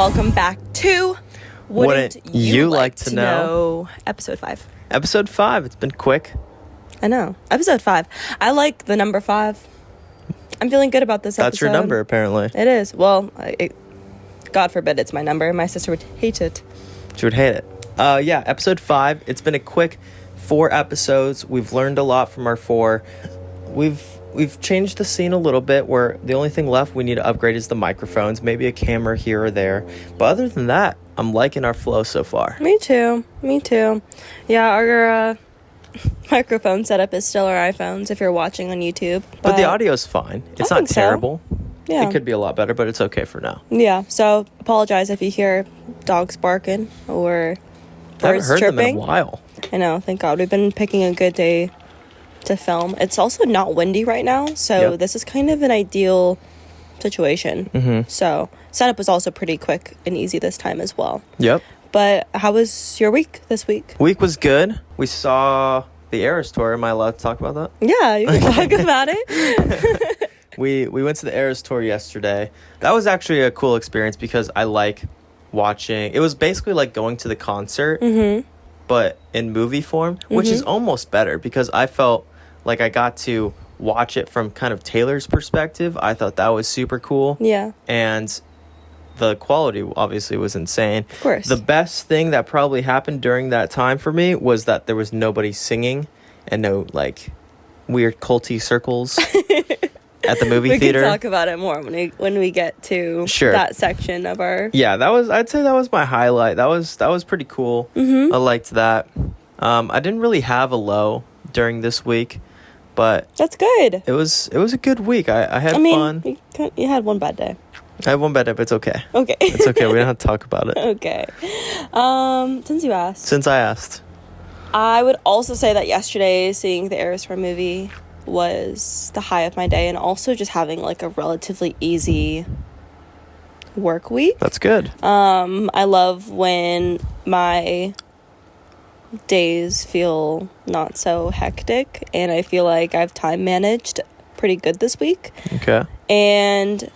welcome back to Wouldn't You Like to Know? Episode 5. Episode 5. It's been quick. I know. Episode 5. I like the number 5. I'm feeling good about this episode. That's your number, apparently. It is. Well, God forbid it's my number. My sister would hate it. She would hate it. Yeah, episode 5. It's been a quick 4 episodes. We've learned a lot from our 4. We've changed the scene a little bit, where the only thing left we need to upgrade is the microphones, maybe a camera here or there. But other than that, I'm liking our flow so far. Me too. Yeah, our microphone setup is still our iPhones if you're watching on YouTube. But the audio's fine. It's not terrible. So. Yeah. It could be a lot better, but it's okay for now. Yeah, so apologize if you hear dogs barking or birds I haven't heard chirping. them in a while. I know, thank God. We've been picking a good day to film. It's also not windy right now, so This is kind of an ideal situation. Mm-hmm. So setup was also pretty quick and easy this time as well. Yep. But how was your week this week? Week was good. We saw the Eras tour. Am I allowed to talk about that? Yeah, you can talk about it. We went to the Eras tour yesterday. That was actually a cool experience because I like watching. It was basically like going to the concert, but in movie form, which is almost better because I felt like I got to watch it from kind of Taylor's perspective. I thought that was super cool. Yeah. And the quality obviously was insane. Of course. The best thing that probably happened during that time for me was that there was nobody singing and no like weird culty circles at the movie theater. We can talk about it more when we get to that section of our... Yeah, I'd say that was my highlight. That was pretty cool. I liked that. I didn't really have a low during this week, but that's good. It was a good week. I had fun. You had one bad day. I had one bad day, but it's okay. Okay. It's okay. We don't have to talk about it. Okay. Since I asked, I would also say that yesterday seeing the Eras Tour movie was the high of my day, and also just having like a relatively easy work week. That's good. I love when my days feel not so hectic, and I feel like I've time managed pretty good this week. Okay. And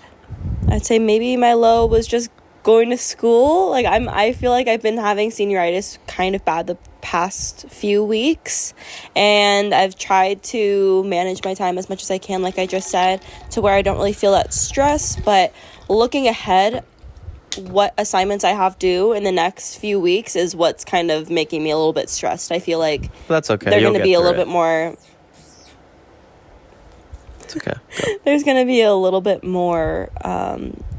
I'd say maybe my low was just going to school. Like I feel like I've been having senioritis kind of bad the past few weeks, and I've tried to manage my time as much as I can, like I just said, to where I don't really feel that stress. But looking ahead, what assignments I have due in the next few weeks is what's kind of making me a little bit stressed. I feel like that's okay. They're going to be a little bit more... It's okay. There's going to be a little bit more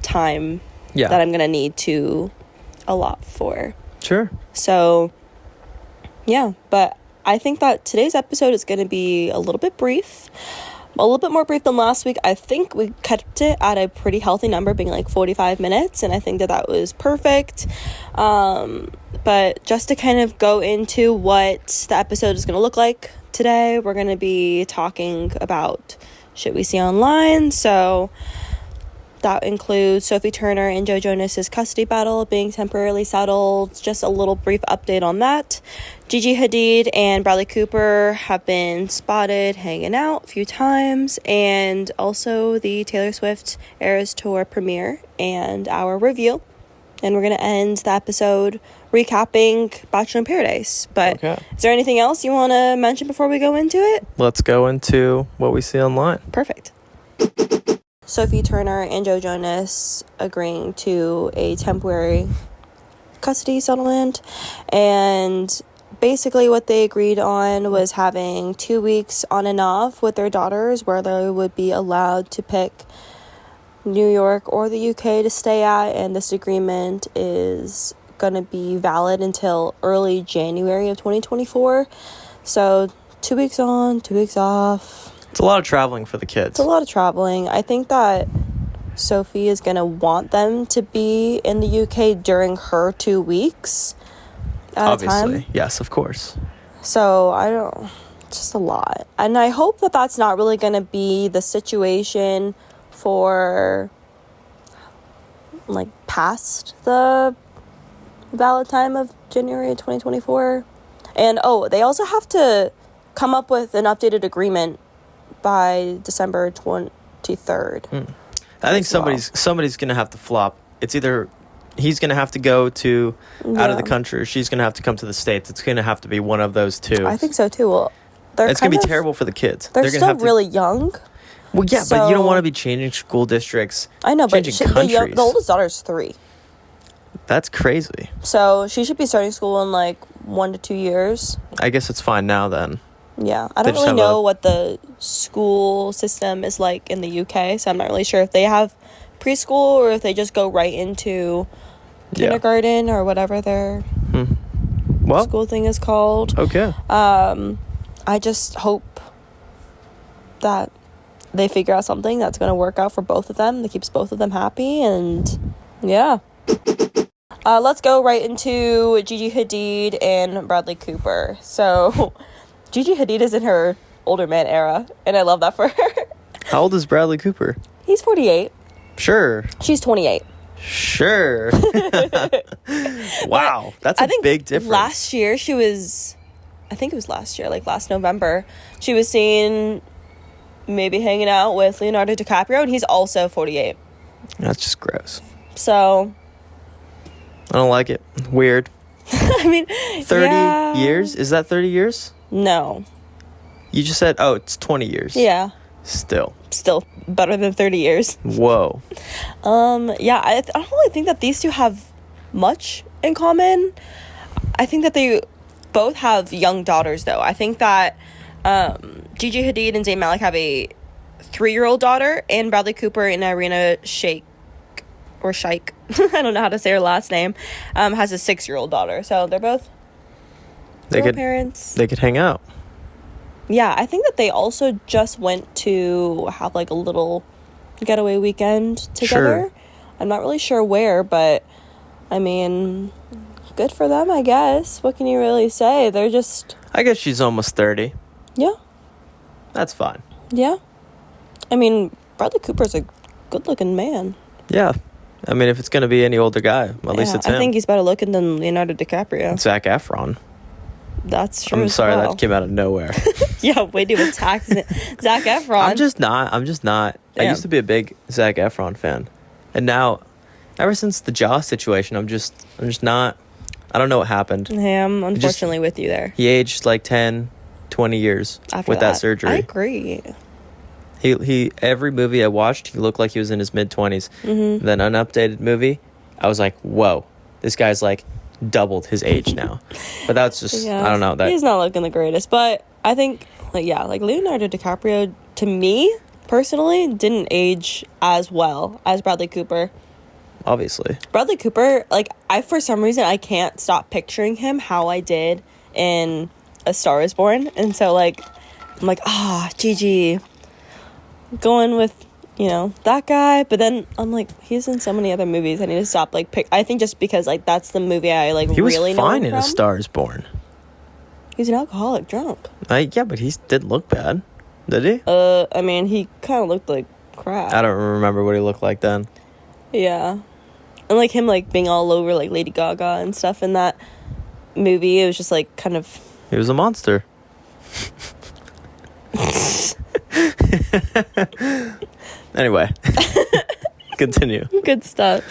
time that I'm going to need to allot for. Sure. So, yeah. But I think that today's episode is going to be a little bit brief. A little bit more brief than last week. I think we kept it at a pretty healthy number, being like 45 minutes. And I think that was perfect. But just to kind of go into what the episode is going to look like today, we're going to be talking about shit we see online. So that includes Sophie Turner and Jonas's custody battle being temporarily settled. Just a little brief update on that. Gigi Hadid and Bradley Cooper have been spotted hanging out a few times. And also the Taylor Swift Eras Tour premiere and our review. And we're going to end the episode recapping Bachelor in Paradise. But Is there anything else you want to mention before we go into it? Let's go into what we see online. Perfect. Sophie Turner and Joe Jonas agreeing to a temporary custody settlement. And basically what they agreed on was having 2 weeks on and off with their daughters, where they would be allowed to pick New York or the UK to stay at. And this agreement is going to be valid until early January of 2024. So 2 weeks on, 2 weeks off. It's a lot of traveling for the kids. It's a lot of traveling. I think that Sophie is going to want them to be in the UK during her 2 weeks at a time. Yes, of course. So it's just a lot. And I hope that that's not really going to be the situation for like past the valid time of January 2024. And they also have to come up with an updated agreement by December 23rd. I think somebody's going to have to flop. It's either he's gonna have to go to out of the Yeah. country. Or she's gonna have to come to the States. It's gonna have to be one of those two. I think so too. Well, It's gonna be terrible for the kids. They're gonna still have to, really young. Well, yeah, but you don't so- want to be changing school districts. I know, but changing countries. the oldest daughter's 3. That's crazy. So she should be starting school in like 1 to 2 years. I guess it's fine now then. Yeah, I They don't just really have know what the school system is like in the UK, so I'm not really sure if they have preschool or if they just go right into kindergarten or whatever their Well, school thing is called. okay. I just hope that they figure out something that's going to work out for both of them, that keeps both of them happy, and yeah. Let's go right into Gigi Hadid and Bradley Cooper. So, Gigi Hadid is in her older man era, and I love that for her. How old is Bradley Cooper? He's 48. Sure. She's 28. Sure. Wow. That's a big difference. Last year, I think it was last year, like last November, she was seen maybe hanging out with Leonardo DiCaprio, and he's also 48. That's just gross. So, I don't like it. Weird. I mean, 30 years? Is that 30 years? No. You just said, it's 20 years. Yeah. Still Better than 30 years. Whoa. Yeah, I don't really think that these two have much in common. I think that they both have young daughters, though. I think that Gigi Hadid and Zayn Malik have a 3-year-old daughter, and Bradley Cooper and Irina Shayk, I don't know how to say her last name, has a 6-year-old daughter. So they're both parents. They could hang out. Yeah, I think that they also just went to have like a little getaway weekend together. Sure. I'm not really sure where, but I mean, good for them, I guess. What can you really say? They're just... I guess she's almost 30. Yeah. That's fine. Yeah. I mean, Bradley Cooper's a good-looking man. Yeah. I mean, if it's going to be any older guy, at least it's him. I think he's better looking than Leonardo DiCaprio. Zac Efron. That's true. I'm sorry, well. that came out of nowhere. Yeah, way to attack Zac Efron. I'm just not. Damn. I used to be a big Zac Efron fan. And now, ever since the Joss situation, I'm just not. I don't know what happened. Yeah, I'm unfortunately with you there. He aged like 10, 20 years After with that surgery. I agree. He every movie I watched, he looked like he was in his mid-20s. Mm-hmm. Then unupdated movie, I was like, whoa, this guy's like doubled his age now. But that's just, I don't know. He's not looking the greatest. But I think, like Leonardo DiCaprio, to me, personally, didn't age as well as Bradley Cooper. Obviously. Bradley Cooper, for some reason, I can't stop picturing him how I did in A Star Is Born. And so, I'm like, Gigi, going with, that guy. But then I'm like, he's in so many other movies. I need to stop, I think just because, that's the movie I, he was really know fine him in from. A Star Is Born. He's an alcoholic drunk. Yeah, but he didn't look bad. Did he? I mean, he kind of looked like crap. I don't remember what he looked like then. Yeah. And, him, being all over, Lady Gaga and stuff in that movie. It was just, kind of... He was a monster. Anyway. Continue. Good stuff.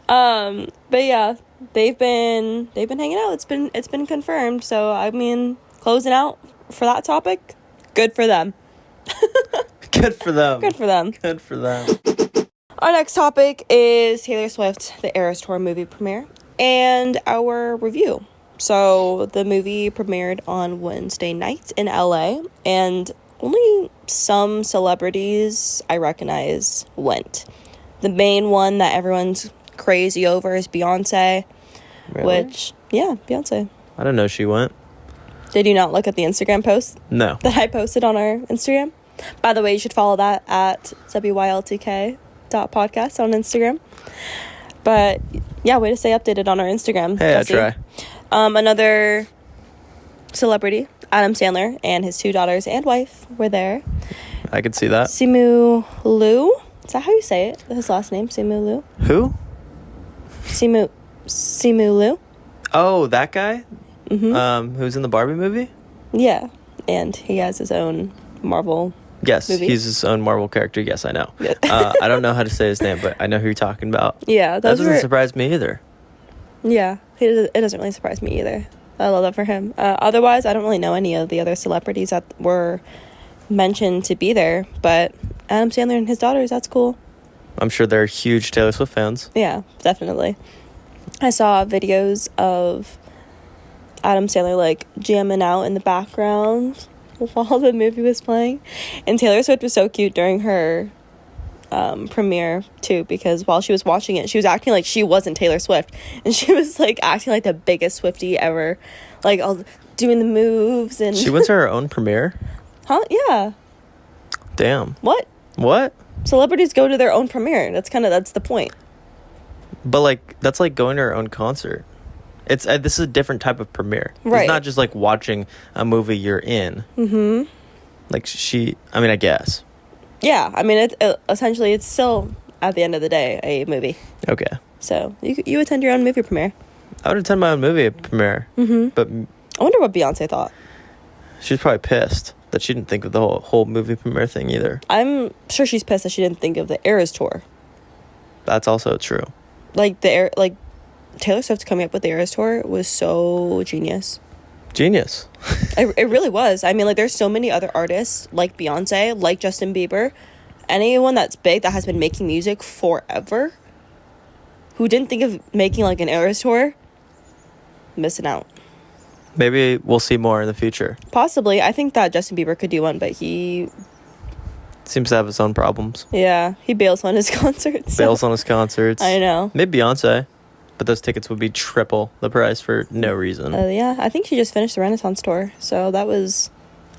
But yeah, they've been hanging out. It's been confirmed. So, I mean, closing out for that topic, good for them. Good for them. Good for them. Good for them. Our next topic is Taylor Swift, the Eras Tour movie premiere, and our review. So, the movie premiered on Wednesday night in LA, and only some celebrities I recognize went. The main one that everyone's crazy over is Beyonce, Really? Beyonce. I didn't know she went. Did you not look at the Instagram post No. that I posted on our Instagram? By the way, you should follow that at WYLTK.podcast on Instagram. But yeah, way to stay updated on our Instagram. Hey, Jesse. I try. Another celebrity, Adam Sandler, and his 2 daughters and wife were there. I could see that. Simu Liu. Is that how you say it? His last name, Simu Liu? Who? Simu Liu? Oh, that guy? Mm-hmm. Who's in the Barbie movie? Yeah. And he has his own Marvel Yes, movie. He's his own Marvel character. Yes, I know. Yeah. I don't know how to say his name, but I know who you're talking about. Yeah. That doesn't surprise me either. Yeah, it doesn't really surprise me either. I love that for him. Otherwise, I don't really know any of the other celebrities that were mentioned to be there, but Adam Sandler and his daughters, that's cool. I'm sure they're huge Taylor Swift fans. Yeah, definitely. I saw videos of Adam Sandler, like, jamming out in the background while the movie was playing. And Taylor Swift was so cute during her premiere, too, because while she was watching it, she was acting like she wasn't Taylor Swift. And she was, like, acting like the biggest Swiftie ever. Like, all doing the moves and... She went to her own premiere? Huh? Yeah. Damn. What? Celebrities go to their own premiere. That's the point. But, like, that's like going to her own concert. It's this is a different type of premiere. Right. It's not just like watching a movie you're in. Mm-hmm. Like I guess. Yeah, I mean, it essentially, it's still, at the end of the day, a movie. Okay. So, you attend your own movie premiere. I would attend my own movie premiere. Mm-hmm. But I wonder what Beyonce thought. She's probably pissed that she didn't think of the whole movie premiere thing either. I'm sure she's pissed that she didn't think of the Eras Tour. That's also true. Like, Taylor Swift coming up with the Eras Tour was so genius. Genius. It really was. I mean, like, there's so many other artists, like Beyonce, like Justin Bieber, anyone that's big that has been making music forever, who didn't think of making, like, an Eras Tour, missing out. Maybe we'll see more in the future. Possibly. I think that Justin Bieber could do one, but he... seems to have his own problems. Yeah, he bails on his concerts. Bails on his concerts. I know. Maybe Beyonce, but those tickets would be triple the price for no reason. Yeah, I think she just finished the Renaissance tour, so that was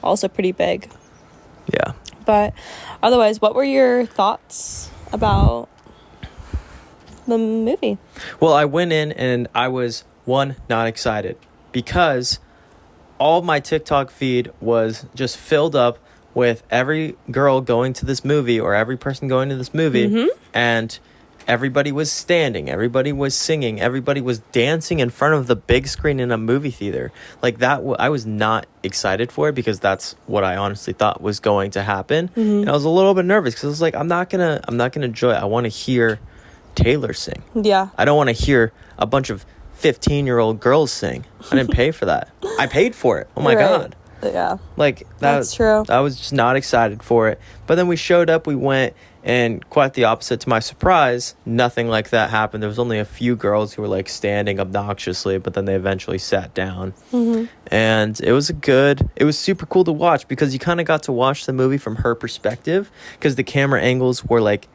also pretty big. Yeah. But otherwise, what were your thoughts about the movie? Well, I went in and I was, not excited because all of my TikTok feed was just filled up with every girl going to this movie or every person going to this movie, mm-hmm. and everybody was standing, everybody was singing, everybody was dancing in front of the big screen in a movie theater. Like that, I was not excited for it because that's what I honestly thought was going to happen. Mm-hmm. And I was a little bit nervous because I was like, I'm not gonna enjoy it. I want to hear Taylor sing. Yeah. I don't want to hear a bunch of 15-year-old girls sing. I didn't pay for that. I paid for it. Oh my God. Yeah. Like that's true. I was just not excited for it. But then we showed up, we went, and quite the opposite to my surprise, nothing like that happened. There was only a few girls who were like standing obnoxiously, but then they eventually sat down. Mm-hmm. And it was super cool to watch because you kind of got to watch the movie from her perspective because the camera angles were like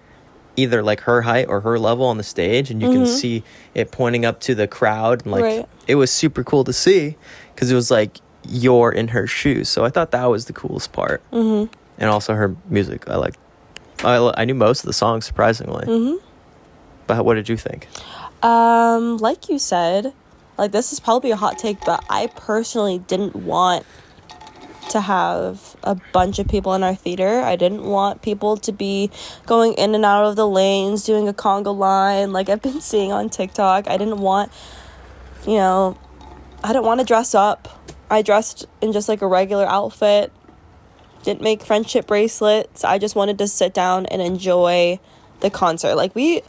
either like her height or her level on the stage, and you mm-hmm. can see it pointing up to the crowd, and like It was super cool to see because it was like you're in her shoes. So I thought that was the coolest part. Mm-hmm. And also her music, I knew most of the songs, surprisingly. Mm-hmm. But what did you think? Like you said, like this is probably a hot take, but I personally didn't want to have a bunch of people in our theater. I didn't want people to be going in and out of the lanes, doing a conga line like I've been seeing on TikTok. I didn't want to dress up. I dressed in just like a regular outfit. Didn't make friendship bracelets. I just wanted to sit down and enjoy the concert. Like we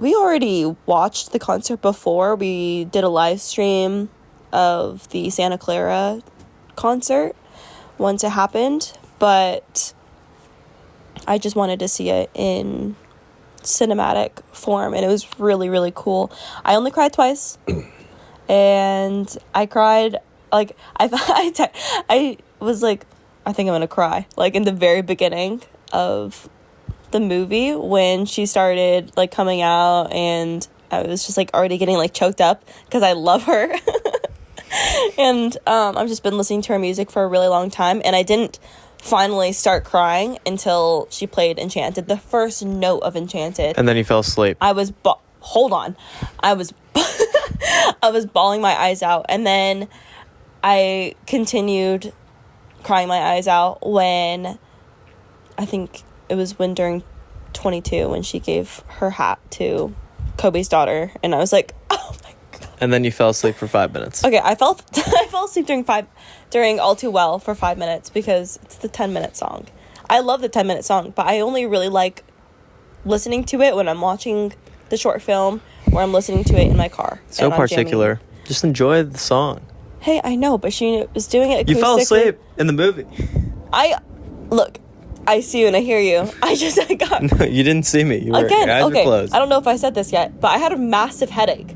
already watched the concert before. We did a live stream of the Santa Clara concert once it happened, but I just wanted to see it in cinematic form, and it was really, really cool. I only cried twice, and I cried like I was like, I think I'm gonna cry, like in the very beginning of the movie when she started like coming out, and I was just like already getting like choked up because I love her. And I've just been listening to her music for a really long time, and I didn't finally start crying until she played Enchanted, the first note of Enchanted. And then you fell asleep. I was I was bawling my eyes out, and then I continued crying my eyes out when I think it was during 22 when she gave her hat to Kobe's daughter, and I was like, oh my God. And then you fell asleep for 5 minutes. Okay, I fell asleep during All Too Well for 5 minutes because it's the 10-minute song. I love the 10-minute song, but I only really like listening to it when I'm watching the short film or I'm listening to it in my car. So particular. Just enjoy the song. Hey, I know, but she was doing it acoustically. You fell asleep in the movie. Look, I see you and I hear you. I got... No, you didn't see me. Your eyes were closed. I don't know if I said this yet, but I had a massive headache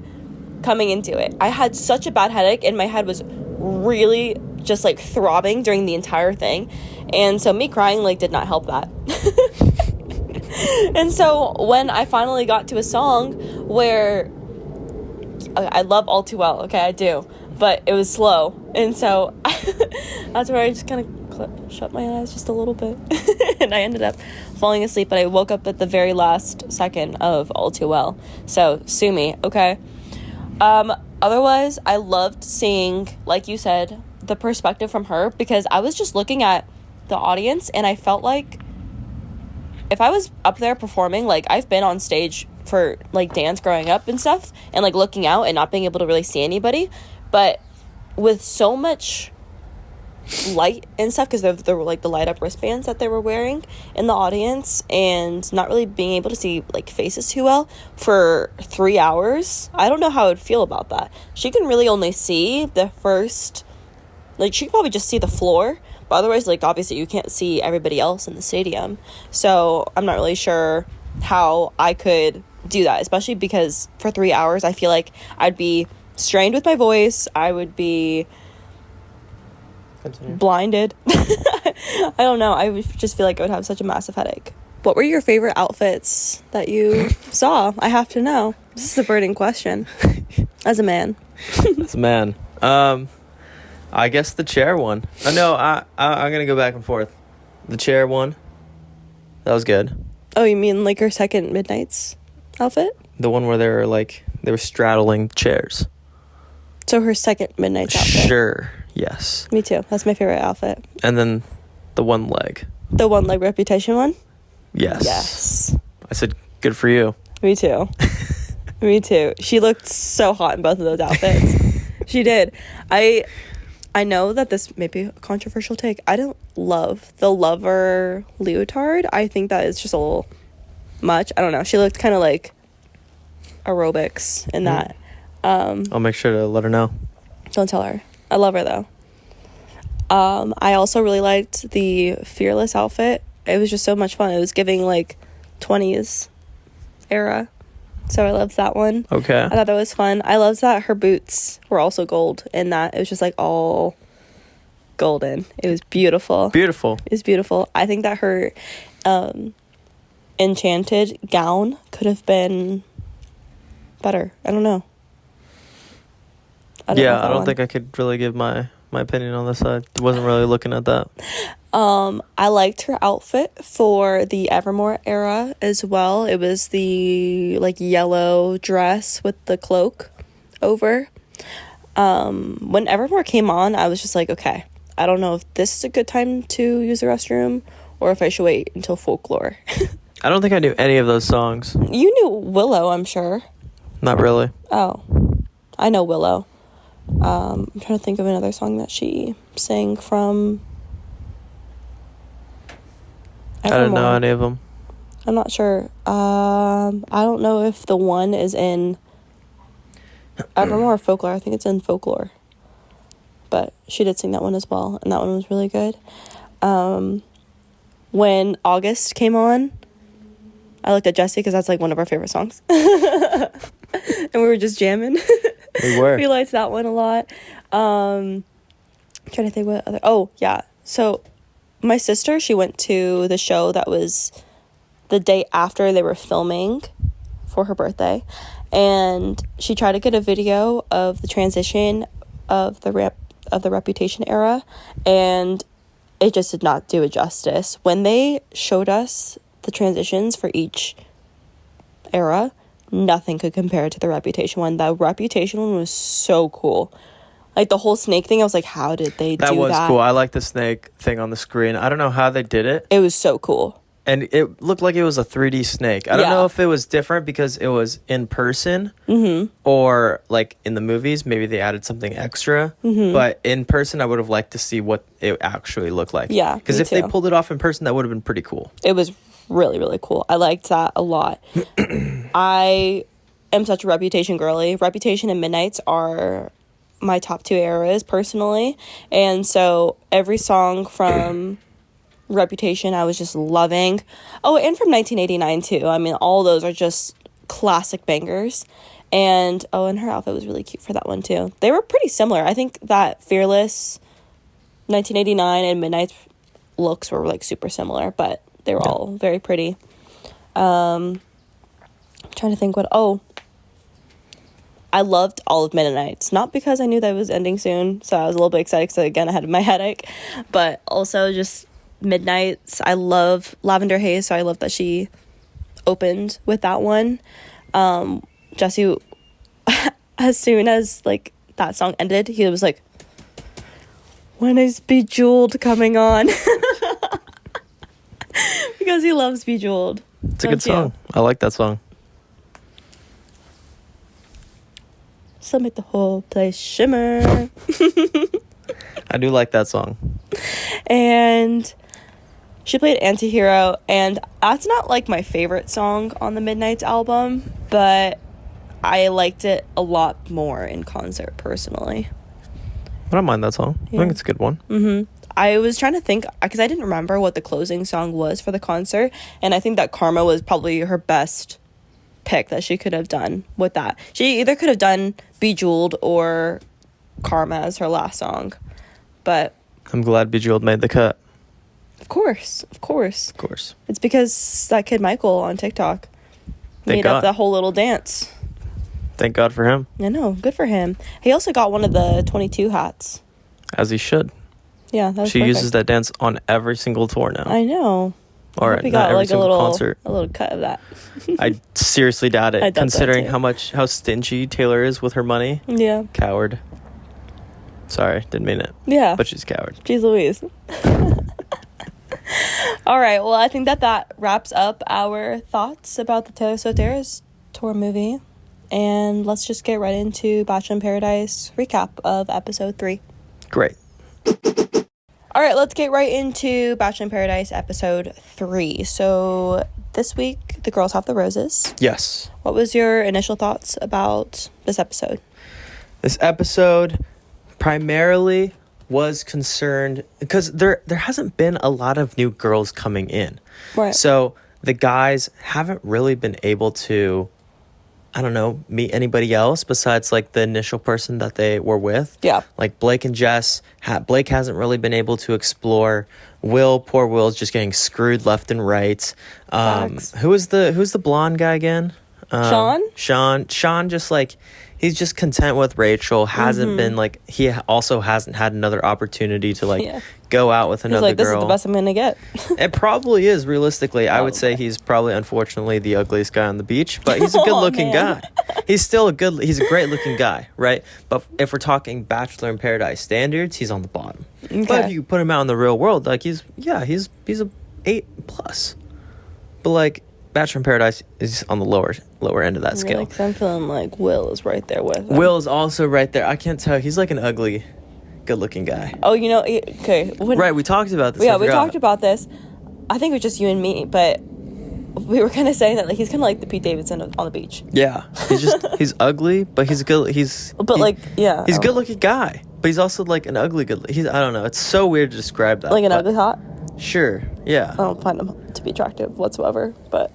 coming into it. I had such a bad headache, and my head was really just, like, throbbing during the entire thing. And so me crying, like, did not help that. And so when I finally got to a song where... I love All Too Well, okay, I do. But it was slow. And so that's where I just kind of shut my eyes just a little bit. And I ended up falling asleep, but I woke up at the very last second of All Too Well. So sue me, okay? Otherwise, I loved seeing, like you said, the perspective from her, because I was just looking at the audience and I felt like if I was up there performing, like I've been on stage for like dance growing up and stuff, and like looking out and not being able to really see anybody, but with so much light and stuff, because there were like the light up wristbands that they were wearing in the audience, and not really being able to see like faces too well for 3 hours. I don't know how I would feel about that. She can really only see the first, like she could probably just see the floor, but otherwise, like obviously you can't see everybody else in the stadium. So I'm not really sure how I could do that, especially because for 3 hours I feel like I'd be strained with my voice. I would be blinded. I don't know. I would just feel like I would have such a massive headache. What were your favorite outfits that you saw? I have to know. This is a burning question. As a man. As a man. I guess the chair one. No, I'm gonna go back and forth. The chair one. That was good. Oh, you mean like her second Midnight's outfit? The one where they were straddling chairs. So her second Midnight's outfit. Sure. Yes. Me too. That's my favorite outfit. And then the one leg. The one leg Reputation one? Yes. Yes. I said, good for you. Me too. Me too. She looked so hot in both of those outfits. She did. I know that this may be a controversial take. I don't love the Lover leotard. I think that is just a little much. I don't know. She looked kind of like aerobics in that. I'll make sure to let her know. Don't tell her. I love her though. I also really liked the Fearless outfit. It was just so much fun. It was giving like 20s era. So I loved that one. Okay. I thought that was fun. I loved that her boots were also gold, and that it was just like all golden. It was beautiful. Beautiful. It was beautiful. I think that her enchanted gown could have been better. I don't know. I don't think I could really give my opinion on this. I wasn't really looking at that. I liked her outfit for the Evermore era as well. It was the like yellow dress with the cloak over. When Evermore came on, I was just like, okay, I don't know if this is a good time to use the restroom or if I should wait until Folklore. I don't think I knew any of those songs. You knew Willow, I'm sure. Not really. Oh, I know Willow. I'm trying to think of another song that she sang from Evermore. I didn't know any of them. I'm not sure. I don't know if the one is in Evermore or Folklore. I think it's in Folklore. But she did sing that one as well, and that one was really good. When August came on, I looked at Jesse because that's like one of our favorite songs. And we were just jamming. We were. We liked that one a lot. Trying to think what other... Oh, yeah. So my sister, she went to the show that was the day after they were filming for her birthday. And she tried to get a video of the transition of the Reputation era. And it just did not do it justice. When they showed us the transitions for each era, nothing could compare to the Reputation one. The Reputation one was so cool. Like the whole snake thing, I was like, how did they do that? That was cool. I like the snake thing on the screen. I don't know how they did it. It was so cool. And it looked like it was a 3D snake. I don't know if it was different because it was in person or like in the movies. Maybe they added something extra. But in person, I would have liked to see what it actually looked like. Yeah, because if they pulled it off in person, that would have been pretty cool. It was really, really cool. I liked that a lot. I am such a Reputation girly. Reputation and Midnights are my top 2 eras personally, and so every song from Reputation I was just loving. Oh, and from 1989 too. I mean, all those are just classic bangers. And and her outfit was really cute for that one too. They were pretty similar. I think that Fearless 1989 and Midnight's looks were like super similar, but they were all very pretty. I'm trying to think I loved all of Midnight's, not because I knew that it was ending soon, so I was a little bit excited because again I had my headache, but also just Midnight's. I love Lavender Haze, so I love that she opened with that one. Jesse, as soon as like that song ended, he was like, "When is Bejeweled coming on?" Because he loves Bejeweled. It's a good song. I like that song. So make the whole place shimmer. I do like that song. And she played Antihero, and that's not like my favorite song on the Midnight's album, but I liked it a lot more in concert personally. I don't mind that song. Yeah. I think it's a good one. I was trying to think because I didn't remember what the closing song was for the concert, and I think that Karma was probably her best pick that she could have done with that. She either could have done Bejeweled or Karma as her last song, but I'm glad Bejeweled made the cut. Of course. It's because that kid Michael on TikTok made up that whole little dance. Thank God for him. I know, good for him. He also got one of the 22 hats. As he should. Yeah, that was She perfect. uses that dance on every single tour now. I know. All right, we got every like single concert. a little cut of that. I seriously doubt it, I doubt considering that too. how stingy Taylor is with her money. Yeah. Coward. Sorry, didn't mean it. Yeah. But she's a coward. Jeez Louise. All right, well, I think that wraps up our thoughts about the Taylor Swift Eras Tour movie. And let's just get right into Bachelor in Paradise recap of episode 3. Great. All right, let's get right into Bachelor in Paradise episode 3. So this week, the girls have the roses. Yes. What was your initial thoughts about this episode? This episode primarily was concerned because there hasn't been a lot of new girls coming in. Right. So the guys haven't really been able to, I don't know, meet anybody else besides like the initial person that they were with. Yeah. Like Blake and Jess. Blake hasn't really been able to explore. Poor Will's just getting screwed left and right. Who's the blonde guy again? Sean just like, he's just content with Rachel. Hasn't been like, he also hasn't had another opportunity to like go out with another girl. This is the best I'm gonna get. It probably is, realistically. I would say he's probably, unfortunately, the ugliest guy on the beach, but he's a good-looking guy. He's still he's a great-looking guy, right? But if we're talking Bachelor in Paradise standards, he's on the bottom. Okay. But if you put him out in the real world, like he's a 8+. But like Bachelor in Paradise is on the lower end of that scale. Because I'm feeling like Will is right there with him. Will is also right there. I can't tell. He's like an ugly, good-looking guy. Oh, okay. Right, we talked about this. Yeah, we talked about this. I think it was just you and me, but we were kind of saying that like he's kind of like the Pete Davidson on the beach. Yeah, he's ugly, but he's a good-looking guy. But he's also like an ugly I don't know. It's so weird to describe that. Like an ugly hot? Sure, yeah. I don't find him to be attractive whatsoever, but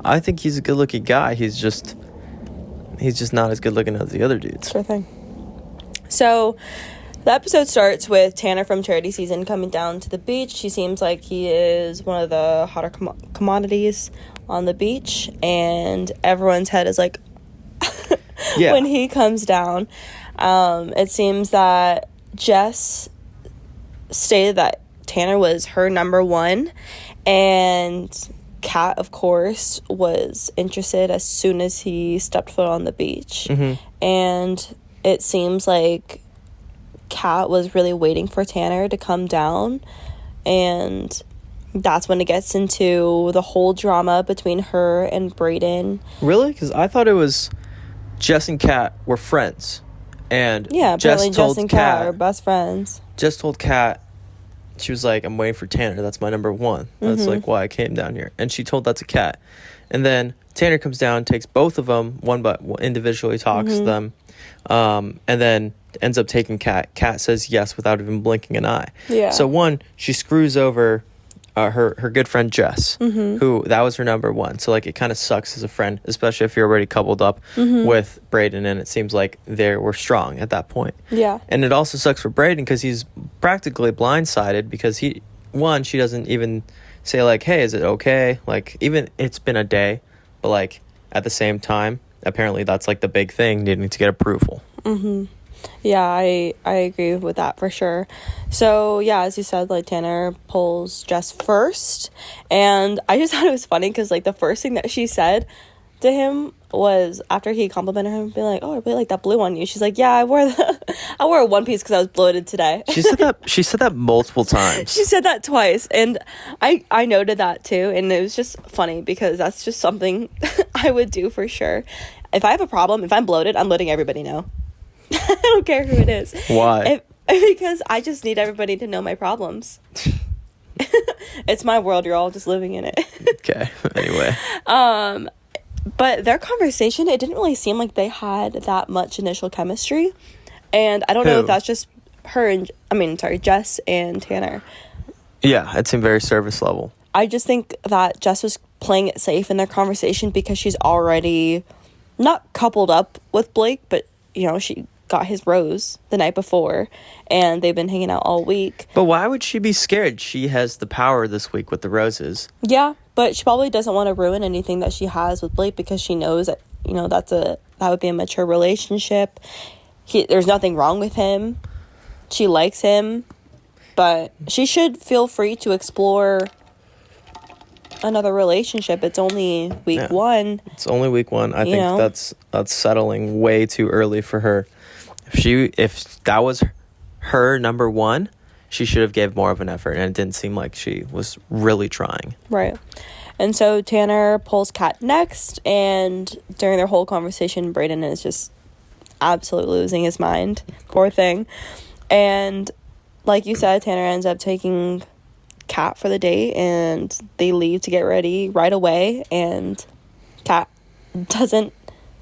I think he's a good-looking guy. He's just not as good-looking as the other dudes. Sure thing. So the episode starts with Tanner from Charity Season coming down to the beach. He seems like he is one of the hotter commodities on the beach, and everyone's head is like when he comes down. It seems that Jess stated that Tanner was her number one, and Kat, of course, was interested as soon as he stepped foot on the beach. And it seems like Kat was really waiting for Tanner to come down, and that's when it gets into the whole drama between her and Brayden. Really? Because I thought it was Jess and Kat were friends, and Jess and Kat are best friends. Jess told Kat she was like, I'm waiting for Tanner. That's my number one. That's like why I came down here. And she told that to Kat. And then Tanner comes down, takes both of them, one but individually talks to them, and then ends up taking Kat. Kat says yes without even blinking an eye. Yeah. So one, she screws over her good friend Jess, who that was her number one. So like it kind of sucks as a friend, especially if you're already coupled up with Brayden, and it seems like they were strong at that point. Yeah. And it also sucks for Brayden because he's practically blindsided because she doesn't even say like, hey, is it okay? Like, even it's been a day, but like at the same time, apparently that's like the big thing, needing to get approval. Yeah, I agree with that for sure. So yeah, as you said, like Tanner pulls Jess first, and I just thought it was funny because like the first thing that she said to him was, after he complimented her, being like, "Oh, I really like that blue on you." She's like, "Yeah, I wore a one piece because I was bloated today." She said that multiple times. She said that twice, and I noted that too, and it was just funny because that's just something I would do for sure. If I have a problem, if I'm bloated, I'm letting everybody know. I don't care who it is. Why? Because I just need everybody to know my problems. It's my world. You're all just living in it. Okay. Anyway. But their conversation, it didn't really seem like they had that much initial chemistry. And I don't know if that's just Jess and Tanner. Yeah, it seemed very surface level. I just think that Jess was playing it safe in their conversation because she's already not coupled up with Blake, but, you know, she got his rose the night before, and they've been hanging out all week. But why would she be scared? She has the power this week with the roses. Yeah, but she probably doesn't want to ruin anything that she has with Blake because she knows that, you know, that would be a mature relationship. There's nothing wrong with him. She likes him, but she should feel free to explore another relationship. It's only week one. It's only week one. I think that's settling way too early for her. If that was her number one, she should have gave more of an effort, and it didn't seem like she was really trying. Right. And so Tanner pulls Kat next, and during their whole conversation, Brayden is just absolutely losing his mind. Poor thing. And like you said, Tanner ends up taking Kat for the date, and they leave to get ready right away, and Kat doesn't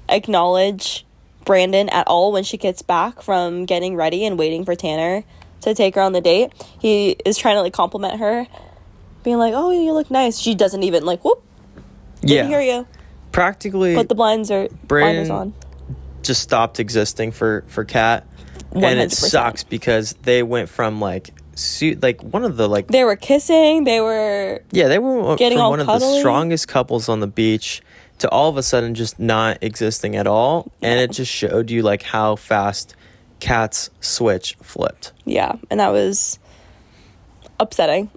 acknowledge Brandon at all when she gets back from getting ready and waiting for Tanner to take her on the date. He is trying to like compliment her, being like, "Oh, you look nice." She doesn't even like, whoop, didn't hear you. Practically put the blinders on. Just stopped existing for Kat. 100%. And it sucks because they went from like one of the like, they were kissing, they were getting from all one cuddly. Of the strongest couples on the beach to all of a sudden just not existing at all. And it just showed you like how fast Kat's switch flipped. Yeah, and that was upsetting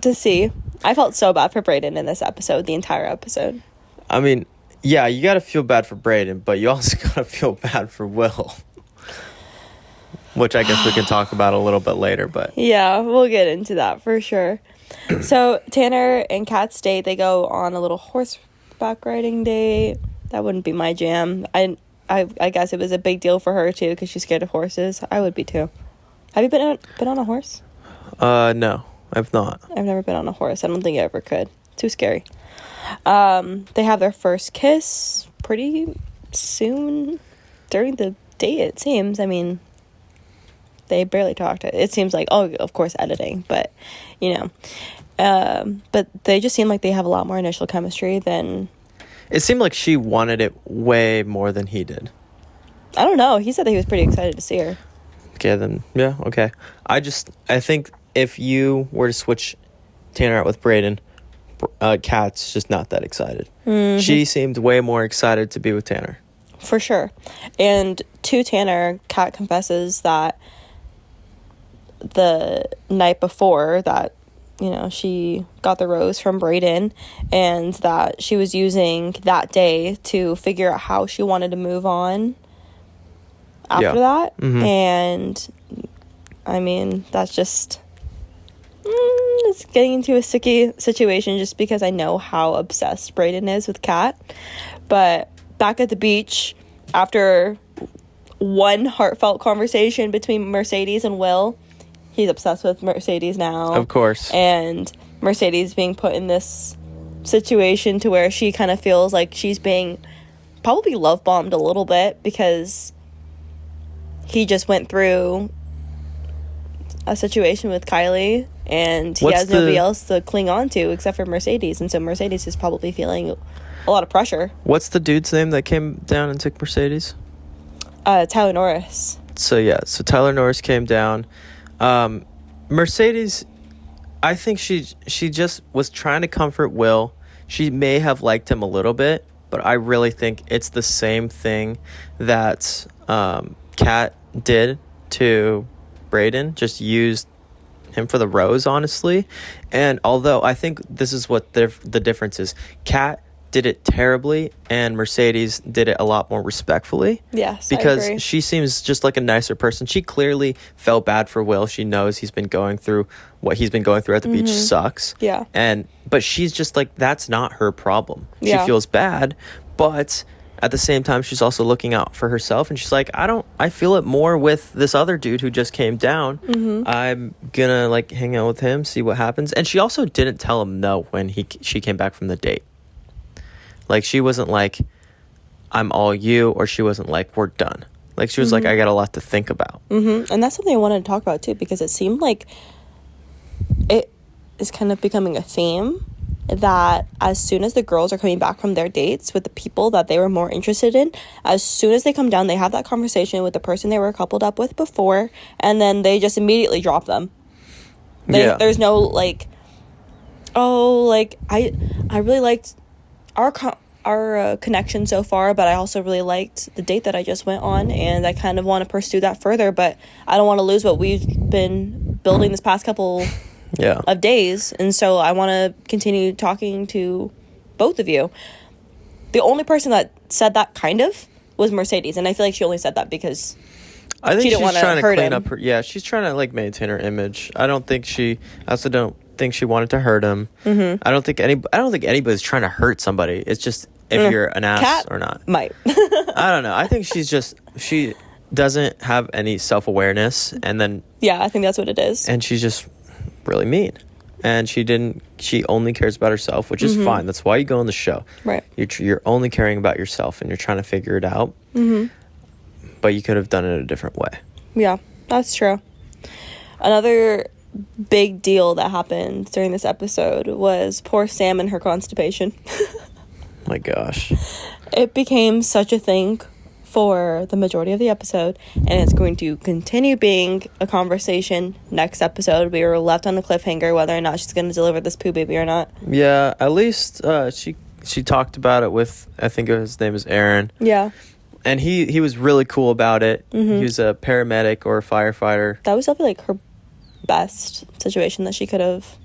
to see. I felt so bad for Brayden in this episode, the entire episode. I mean, yeah, you gotta feel bad for Brayden, but you also gotta feel bad for Will. Which I guess we can talk about a little bit later, but... Yeah, we'll get into that for sure. So, Tanner and Kat's date, they go on a little horseback riding date. That wouldn't be my jam. I guess it was a big deal for her, too, because she's scared of horses. I would be, too. Have you been on a horse? No, I've not. I've never been on a horse. I don't think I ever could. Too scary. They have their first kiss pretty soon during the date, it seems. I mean... They barely talked. It seems like, of course, editing, but, you know. But they just seem like they have a lot more initial chemistry than... It seemed like she wanted it way more than he did. I don't know. He said that he was pretty excited to see her. Okay, then, yeah, okay. I think if you were to switch Tanner out with Brayden, Kat's just not that excited. Mm-hmm. She seemed way more excited to be with Tanner. For sure. And to Tanner, Kat confesses that the night before that, you know, she got the rose from Brayden, and that she was using that day to figure out how she wanted to move on after that. Mm-hmm. And I mean, that's just it's getting into a sticky situation just because I know how obsessed Brayden is with Kat. But back at the beach, after one heartfelt conversation between Mercedes and Will, he's obsessed with Mercedes now. Of course. And Mercedes being put in this situation to where she kind of feels like she's being probably love bombed a little bit because he just went through a situation with Kylie and he has nobody else to cling on to except for Mercedes, and so Mercedes is probably feeling a lot of pressure. What's the dude's name that came down and took Mercedes? Tyler Norris. So Tyler Norris came down. Mercedes, I think she just was trying to comfort Will. She may have liked him a little bit, but I really think it's the same thing that Kat did to Brayden, just used him for the rose, honestly. And although I think this is what the difference is, Kat did it terribly and Mercedes did it a lot more respectfully. Yes, because I agree. she seems just like a nicer person. She clearly felt bad for Will. She knows he's been going through what he's been going through at the beach sucks. Yeah. But she's just like, that's not her problem. She feels bad, but at the same time, she's also looking out for herself, and she's like, I feel it more with this other dude who just came down. I'm gonna like hang out with him, see what happens. And she also didn't tell him no when she came back from the date. Like, she wasn't like, I'm all you, or she wasn't like, we're done. Like, she was like, I got a lot to think about. And that's something I wanted to talk about too, because it seemed like it is kind of becoming a theme that as soon as the girls are coming back from their dates with the people that they were more interested in, as soon as they come down, they have that conversation with the person they were coupled up with before, and then they just immediately drop them. There's no like, oh, like I really liked our connection so far, but I also really liked the date that I just went on, and I kind of want to pursue that further, but I don't want to lose what we've been building this past couple of days, and so I want to continue talking to both of you. The only person that said that kind of was Mercedes, and I feel like she only said that because I think she didn't want to trying to hurt clean him. up her. She's trying to like maintain her image. I also don't think she wanted to hurt him. I don't think anybody's trying to hurt somebody. It's just if you're an ass Kat or not. might. I don't know. I think she doesn't have any self-awareness, and then I think that's what it is. And she's just really mean. And she only cares about herself, which is fine. That's why you go on the show. Right. You're only caring about yourself and you're trying to figure it out. But you could have done it a different way. Yeah, that's true. Another big deal that happened during this episode was poor Sam and her constipation. My gosh. It became such a thing for the majority of the episode, and it's going to continue being a conversation next episode. We were left on a cliffhanger whether or not she's going to deliver this poo baby or not. Yeah, at least she talked about it with, I think his name is Aaron. Yeah. And he was really cool about it. He was a paramedic or a firefighter. That was definitely like her best situation that she could have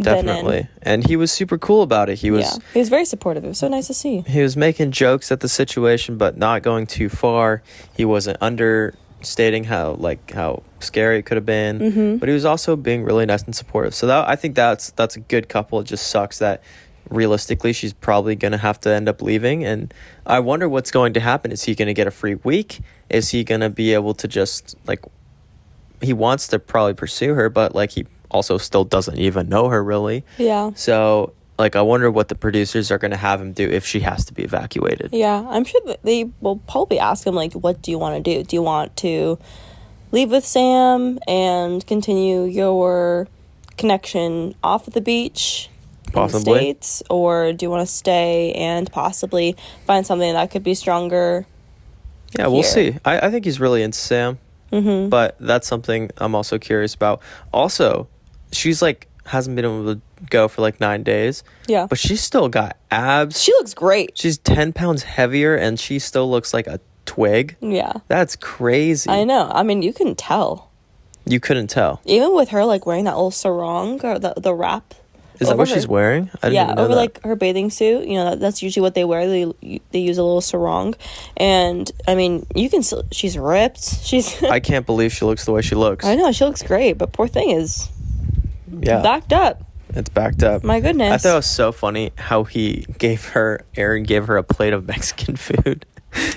Definitely. been in. And he was super cool about it. He was very supportive. It was so nice to see. He was making jokes at the situation, but not going too far. He wasn't understating how scary it could have been, but he was also being really nice and supportive. So I think that's a good couple. It just sucks that realistically she's probably going to have to end up leaving, and I wonder what's going to happen. Is he going to get a free week? Is he going to be able to just like, he wants to probably pursue her, but like he also still doesn't even know her really. Yeah. So like I wonder what the producers are going to have him do if she has to be evacuated. Yeah, I'm sure that they will probably ask him like, what do you want to do? Do you want to leave with Sam and continue your connection off of the beach? Possibly. In the States, or do you want to stay and possibly find something that could be stronger? Yeah, we'll see. I think he's really into Sam, but that's something I'm also curious about. Also, she's like hasn't been able to go for like 9 days. Yeah, but she's still got abs. She looks great. She's 10 pounds heavier, and she still looks like a twig. Yeah, that's crazy. I know. I mean, you can tell. You couldn't tell, even with her like wearing that little sarong or the wrap. Is that what she's wearing? I didn't even know over that. Like her bathing suit. You know, that's usually what they wear. They use a little sarong, and I mean, you can still. She's ripped. She's. I can't believe she looks the way she looks. I know she looks great, but poor thing is. Yeah. Backed up. It's backed up. My goodness. I thought it was so funny how Aaron gave her a plate of Mexican food.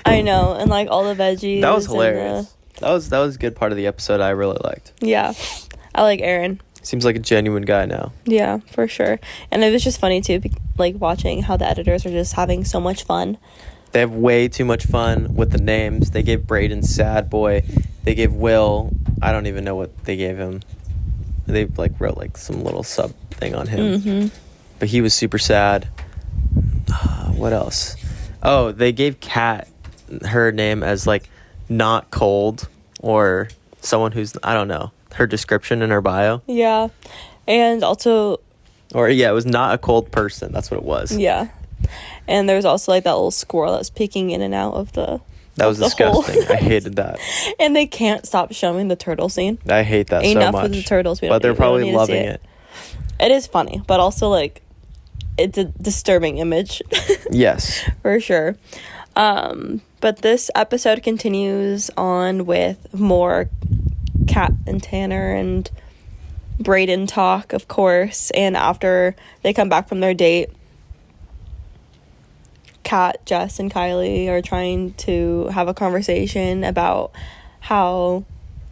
I know, and like all the veggies. That was hilarious. That was a good part of the episode I really liked. Yeah. I like Aaron. Seems like a genuine guy now. Yeah, for sure. And it was just funny too, like watching how the editors are just having so much fun. They have way too much fun with the names. They gave Brayden Sad Boy. They gave Will, I don't even know what they gave him. They like wrote like some little sub thing on him. But he was super sad. What else? Oh, they gave Kat her name as like not cold, or someone who's, I don't know, her description in her bio. Yeah. And also, or yeah, it was not a cold person. That's what it was. Yeah. And there was also like that little squirrel that was peeking in and out of the That was disgusting. I hated that. And they can't stop showing the turtle scene. I hate that so much. Enough with the turtles. But they're probably loving it. It is funny, but also like it's a disturbing image. Yes. For sure. But this episode continues on with more Kat and Tanner and Brayden talk, of course. And after they come back from their date, Kat, Jess, and Kylie are trying to have a conversation about how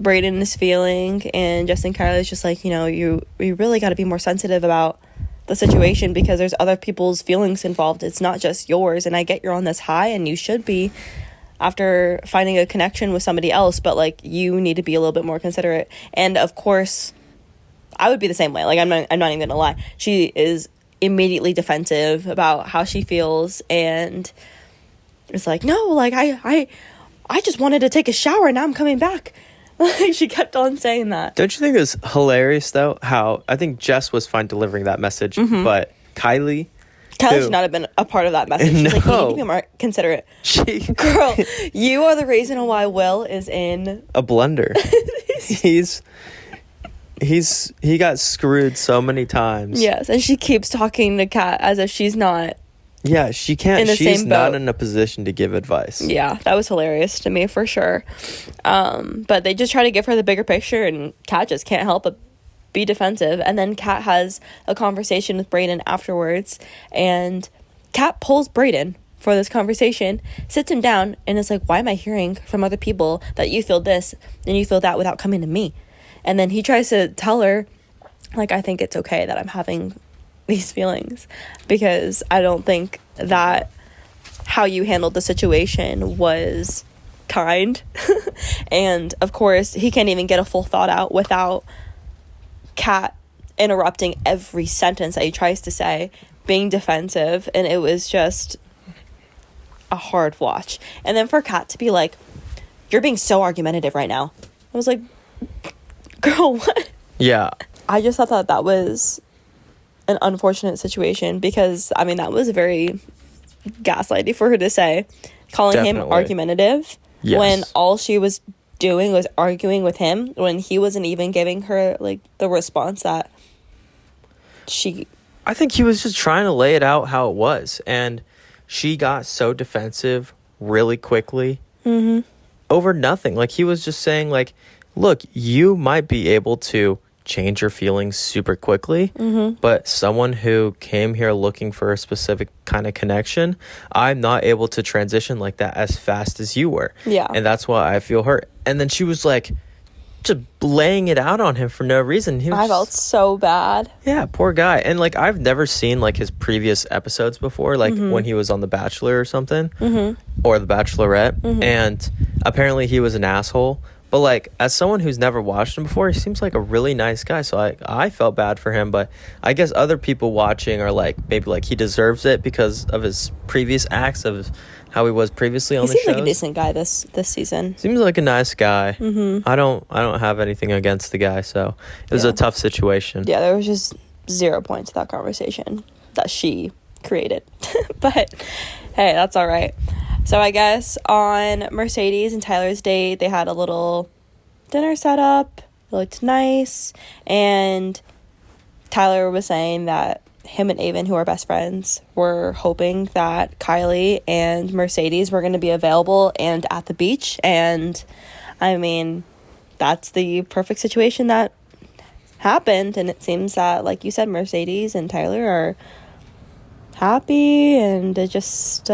Brayden is feeling, and Jess and Kylie is just like, you know, you really got to be more sensitive about the situation because there's other people's feelings involved. It's not just yours, and I get you're on this high, and you should be after finding a connection with somebody else, but like you need to be a little bit more considerate. And of course, I would be the same way. Like I'm not even gonna lie. She is immediately defensive about how she feels, and it's like, no, like I just wanted to take a shower, now I'm coming back. Like she kept on saying that. Don't you think it's hilarious though how I think Jess was fine delivering that message, but Kylie should not have been a part of that message. She's like, you need to be more considerate. Girl, you are the reason why Will is in a blender. He got screwed so many times. Yes, and she keeps talking to Kat as if she's not. Yeah, she can't. She's not in a position to give advice. Yeah, that was hilarious to me for sure. But they just try to give her the bigger picture, and Kat just can't help but be defensive. And then Kat has a conversation with Brayden afterwards, and Kat pulls Brayden for this conversation, sits him down, and is like, why am I hearing from other people that you feel this and you feel that without coming to me? And then he tries to tell her, like, I think it's okay that I'm having these feelings because I don't think that how you handled the situation was kind. And of course, he can't even get a full thought out without Kat interrupting every sentence that he tries to say, being defensive, and it was just a hard watch. And then for Kat to be like, you're being so argumentative right now. I was like, girl, what? Yeah. I just thought that was an unfortunate situation because, I mean, that was very gaslighty for her to say, calling him argumentative when all she was doing was arguing with him, when he wasn't even giving her, like, the response that she... I think he was just trying to lay it out how it was, and she got so defensive really quickly over nothing. Like, he was just saying, like, look, you might be able to change your feelings super quickly, but someone who came here looking for a specific kind of connection, I'm not able to transition like that as fast as you were. Yeah. And that's why I feel hurt. And then she was like just laying it out on him for no reason. I felt so bad. Yeah, poor guy. And like, I've never seen like his previous episodes before, like when he was on The Bachelor or something, or The Bachelorette, and apparently he was an asshole. But, like, as someone who's never watched him before, he seems like a really nice guy. So I felt bad for him. But I guess other people watching are like, maybe, like, he deserves it because of his previous acts, of how he was previously on the show. He seems like a decent guy this season. Seems like a nice guy. I don't have anything against the guy. So it was a tough situation. Yeah, there was just 0 points to that conversation that she created. But, hey, that's all right. So I guess on Mercedes and Tyler's date, they had a little dinner set up. It looked nice. And Tyler was saying that him and Avon, who are best friends, were hoping that Kylie and Mercedes were going to be available and at the beach. And, I mean, that's the perfect situation that happened. And it seems that, like you said, Mercedes and Tyler are happy, and it just...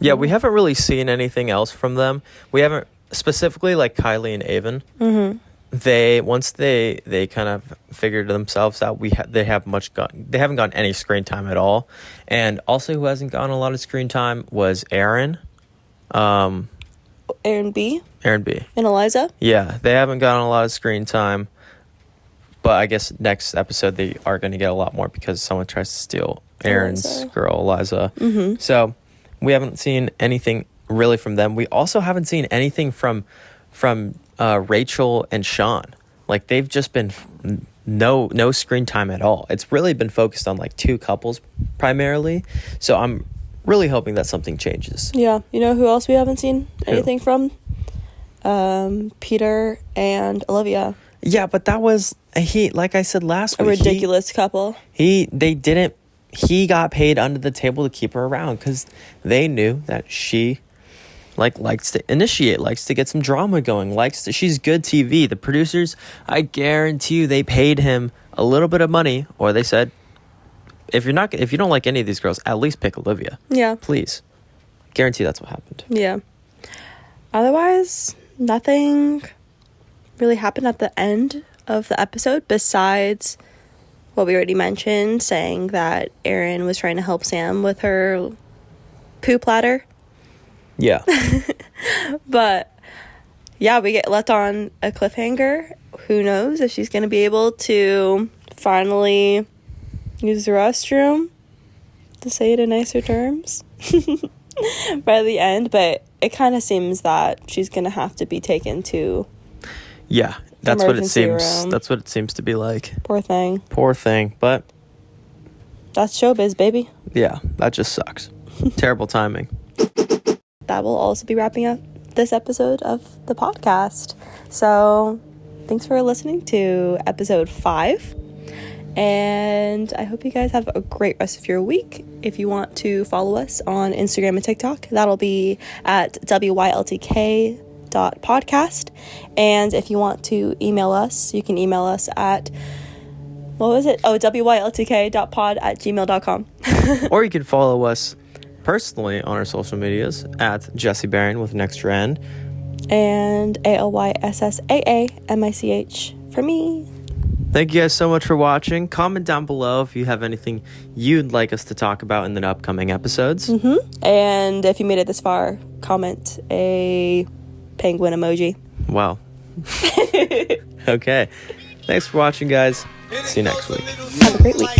Yeah, we haven't really seen anything else from them. We haven't specifically like Kylie and Avon. Once they kind of figured themselves out, they haven't gotten any screen time at all. And also who hasn't gotten a lot of screen time was Aaron. Aaron B. And Eliza. Yeah, they haven't gotten a lot of screen time. But I guess next episode they are going to get a lot more because someone tries to steal Aaron's girl, Eliza. So we haven't seen anything really from them. We also haven't seen anything from Rachel and Sean. Like, they've just been no screen time at all. It's really been focused on like two couples primarily. So I'm really hoping that something changes. Yeah. You know who else we haven't seen anything from? Peter and Olivia. Yeah, but that was like I said last week, a ridiculous couple. He got paid under the table to keep her around because they knew that she likes to initiate, likes to get some drama going, she's good TV. The producers, I guarantee you, they paid him a little bit of money, or they said, if you don't like any of these girls, at least pick Olivia. Yeah. Please. Guarantee that's what happened. Yeah. Otherwise, nothing really happened at the end of the episode besides what we already mentioned, saying that Erin was trying to help Sam with her poo platter. Yeah. But yeah, we get left on a cliffhanger. Who knows if she's going to be able to finally use the restroom, to say it in nicer terms, by the end. But it kind of seems that she's going to have to be taken to that's what it seems. Room. That's what it seems to be like. Poor thing. But that's showbiz, baby. Yeah, that just sucks. Terrible timing. That will also be wrapping up this episode of the podcast. So thanks for listening to episode 5. And I hope you guys have a great rest of your week. If you want to follow us on Instagram and TikTok, that'll be at wyltk.podcast. And if you want to email us, you can email us at, what was it? Oh, wyltk.pod@gmail.com. Or you can follow us personally on our social medias at Jesse Barron with an extra N. And ALYSSAAMICH for me. Thank you guys so much for watching. Comment down below if you have anything you'd like us to talk about in the upcoming episodes. And if you made it this far, comment a penguin emoji. Wow. Okay. Thanks for watching, guys. See you next week. Have a great week.